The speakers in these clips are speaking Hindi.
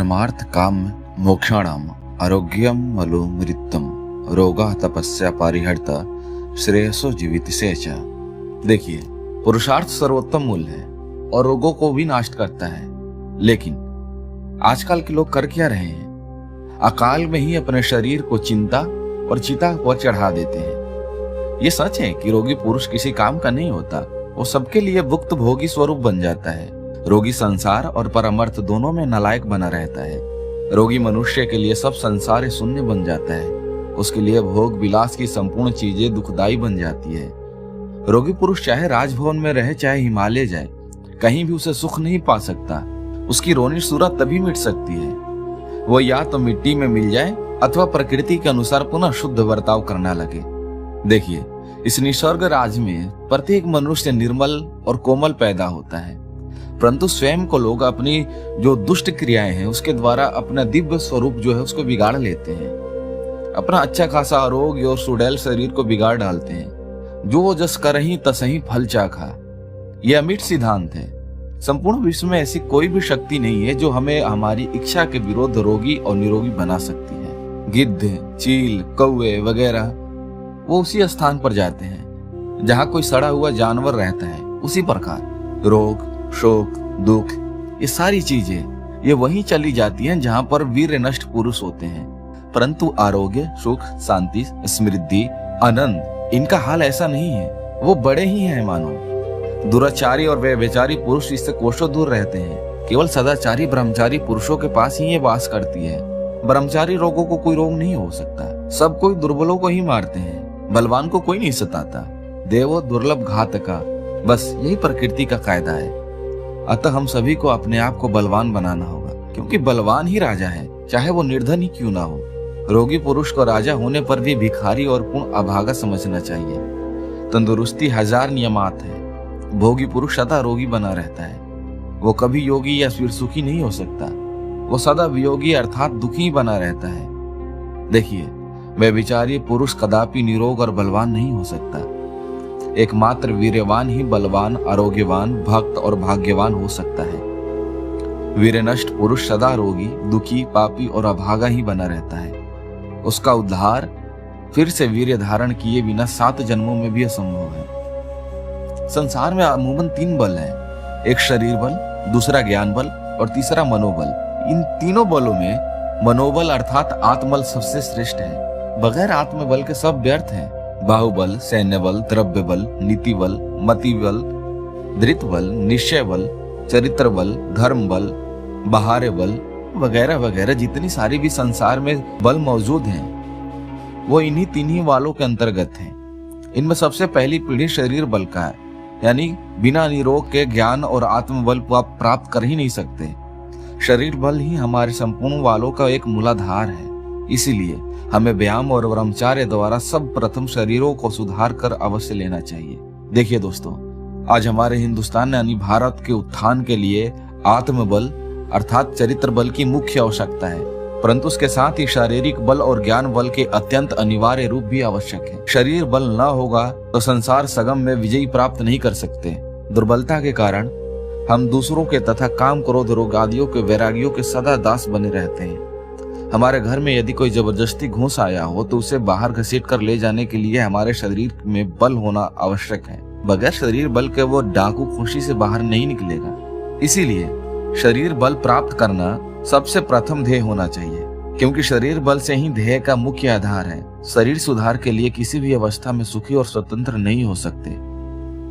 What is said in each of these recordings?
परमार्थ काम मोक्षाणाम आरोग्यम मलो मृत्यम रोगा तपस्या पारिहर्ता श्रेयसो जीवित सेचा। देखिए, पुरुषार्थ सर्वोत्तम मूल है और रोगों को भी नष्ट करता है। लेकिन आजकल के लोग कर क्या रहे हैं? अकाल में ही अपने शरीर को चिंता और चिता पर चढ़ा देते हैं। ये सच है कि रोगी पुरुष किसी काम का नहीं होता, वो सबके लिए भुक्त भोगी स्वरूप बन जाता है। रोगी संसार और परमार्थ दोनों में नालायक बना रहता है। रोगी मनुष्य के लिए सब संसार शून्य बन जाता है। उसके लिए भोग विलास की संपूर्ण चीजें दुखदायी बन जाती है। रोगी पुरुष चाहे राजभवन में रहे चाहे हिमालय जाए, कहीं भी उसे सुख नहीं पा सकता। उसकी रोनी सूरत तभी मिट सकती है वो या तो मिट्टी में मिल जाए अथवा प्रकृति के अनुसार पुनः शुद्ध बर्ताव करना लगे। देखिए, इस निसर्ग राज में प्रत्येक मनुष्य निर्मल और कोमल पैदा होता है, परंतु स्वयं को लोग अपनी जो दुष्ट क्रियाएं हैं उसके द्वारा अपना दिव्य स्वरूप जो है उसको बिगाड़ लेते हैं। अपना अच्छा खासा आरोग्य और सुडैल शरीर को बिगाड़ डालते हैं। जो जस करहीं तसहीं फल चाखा, यह अमिट सिद्धांत है। संपूर्ण विश्व में ऐसी कोई भी शक्ति नहीं है जो हमें हमारी इच्छा के विरुद्ध रोगी और निरोगी बना सकती है। गिद्ध, चील, कौवे वगैरह वो उसी स्थान पर जाते हैं जहाँ कोई सड़ा हुआ जानवर रहता है। उसी प्रकार रोग, शोक, दुख, ये सारी चीजें ये वहीं चली जाती हैं जहाँ पर वीर नष्ट पुरुष होते हैं। परंतु आरोग्य, सुख, शांति, समृद्धि, आनंद, इनका हाल ऐसा नहीं है। वो बड़े ही हैं मानो। दुराचारी और व्यभिचारी पुरुष इससे कोसों दूर रहते हैं। केवल सदाचारी ब्रह्मचारी पुरुषों के पास ही ये वास करती है। ब्रह्मचारी रोगों को कोई रोग नहीं हो सकता। सब कोई दुर्बलों को ही मारते हैं, बलवान को कोई नहीं सताता। देवो दुर्लभ घातका, बस यही प्रकृति का कायदा है। अतः हम सभी को अपने आप को बलवान बनाना होगा, क्योंकि बलवान ही राजा है, चाहे वो निर्धन ही क्यों ना हो। रोगी पुरुष को राजा होने पर भी भिखारी और पूर्ण अभागा समझना चाहिए। तंदुरुस्ती हजार नियमात है। भोगी पुरुष सदा रोगी बना रहता है। वो कभी योगी या फिर सुखी नहीं हो सकता। वो सदा वियोगी अर्थात दुखी बना रहता है। देखिए, व्यभिचारी पुरुष कदापि निरोग और बलवान नहीं हो सकता। एकमात्र वीर्यवान ही बलवान, आरोग्यवान, भक्त और भाग्यवान हो सकता है। वीरनष्ट पुरुष सदा रोगी, दुखी, पापी और अभागा ही बना रहता है। उसका उद्धार फिर से वीर्य धारण किए बिना 7 जन्मों में भी असंभव है। संसार में अमूमन 3 बल हैं, एक शरीर बल, दूसरा ज्ञान बल और तीसरा मनोबल। इन तीनों बलों में मनोबल अर्थात आत्मबल सबसे श्रेष्ठ है। बगैर आत्मबल के सब व्यर्थ हैं। बाहुबल, सैन्य बल, द्रव्य बल, नीति बल, मति बल, धृत बल, निश्चय बल, चरित्र बल, धर्म बल, बाहर बल वगैरह वगैरह जितनी सारी भी संसार में बल मौजूद हैं, वो इन्हीं तीनों वालों के अंतर्गत हैं। इनमें सबसे पहली पीढ़ी शरीर बल का है, यानी बिना निरोग के ज्ञान और आत्मबल को आप प्राप्त कर ही नहीं सकते। शरीर बल ही हमारे संपूर्ण वालों का एक मूलाधार है। इसीलिए हमें व्यायाम और ब्रह्मचर्य द्वारा सब प्रथम शरीरों को सुधार कर अवश्य लेना चाहिए। देखिए दोस्तों, आज हमारे हिंदुस्तान यानी भारत के उत्थान के लिए आत्मबल अर्थात चरित्र बल की मुख्य आवश्यकता है, परंतु उसके साथ ही शारीरिक बल और ज्ञान बल के अत्यंत अनिवार्य रूप भी आवश्यक है। शरीर बल न होगा तो संसार सगम में विजय प्राप्त नहीं कर सकते। दुर्बलता के कारण हम दूसरों के तथा काम, क्रोध, रोग आदियों के वैरागियों के सदा दास बने रहते हैं। हमारे घर में यदि कोई जबरदस्ती घुस आया हो तो उसे बाहर घसीट कर ले जाने के लिए हमारे शरीर में बल होना आवश्यक है। बगैर शरीर बल के वो डाकू खुशी से बाहर नहीं निकलेगा। इसीलिए शरीर बल प्राप्त करना सबसे प्रथम ध्येय होना चाहिए, क्योंकि शरीर बल से ही ध्येय का मुख्य आधार है। शरीर सुधार के लिए किसी भी अवस्था में सुखी और स्वतंत्र नहीं हो सकते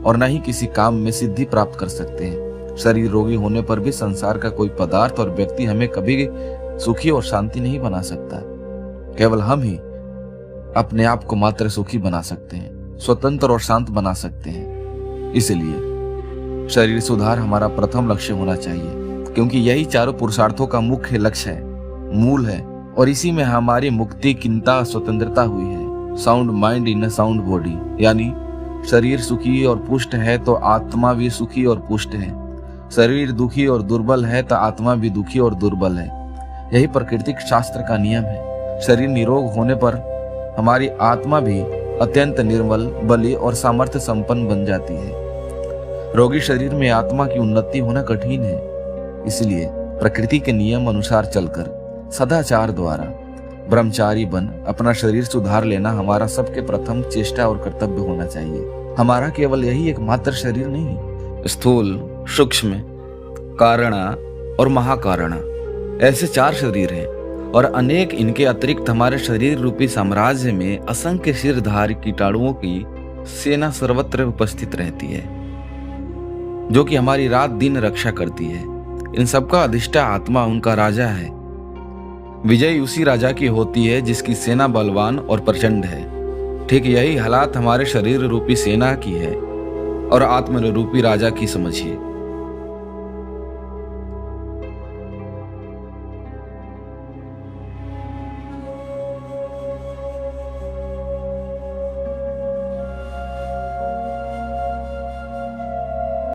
और न ही किसी काम में सिद्धि प्राप्त कर सकते हैं। शरीर रोगी होने पर भी संसार का कोई पदार्थ और व्यक्ति हमें कभी सुखी और शांति नहीं बना सकता। केवल हम ही अपने आप को मात्र सुखी बना सकते हैं, स्वतंत्र और शांत बना सकते हैं। इसलिए शरीर सुधार हमारा प्रथम लक्ष्य होना चाहिए, क्योंकि यही चारों पुरुषार्थों का मुख्य लक्ष्य है, मूल है, और इसी में हमारी मुक्ति, चिंता, स्वतंत्रता हुई है। Sound mind in a sound body, यानी शरीर सुखी और पुष्ट है तो आत्मा भी सुखी और पुष्ट है। शरीर दुखी और दुर्बल है तो आत्मा भी दुखी और दुर्बल है। यही प्राकृतिक शास्त्र का नियम है। शरीर निरोग होने पर हमारी आत्मा भी अत्यंत निर्मल, बली और सामर्थ्य संपन्न बन जाती है। रोगी शरीर में आत्मा की उन्नति होना कठिन है, इसलिए प्रकृति के नियम अनुसार चलकर सदाचार द्वारा ब्रह्मचारी बन अपना शरीर सुधार लेना हमारा सबके प्रथम चेष्टा और कर्तव्य होना चाहिए। हमारा केवल यही एकमात्र शरीर नहीं, स्थूल, सूक्ष्म, कारणा और महाकारणा ऐसे 4 शरीर हैं और अनेक इनके अतिरिक्त हमारे शरीर रूपी साम्राज्य में असंख्य सिरधारी कीटाणुओं की सेना सर्वत्र उपस्थित रहती है, जो कि हमारी रात दिन रक्षा करती है। इन सबका अधिष्ठा आत्मा उनका राजा है। विजय उसी राजा की होती है जिसकी सेना बलवान और प्रचंड है। ठीक यही हालात हमारे शरीर रूपी सेना की है और आत्म रूपी राजा की समझिए।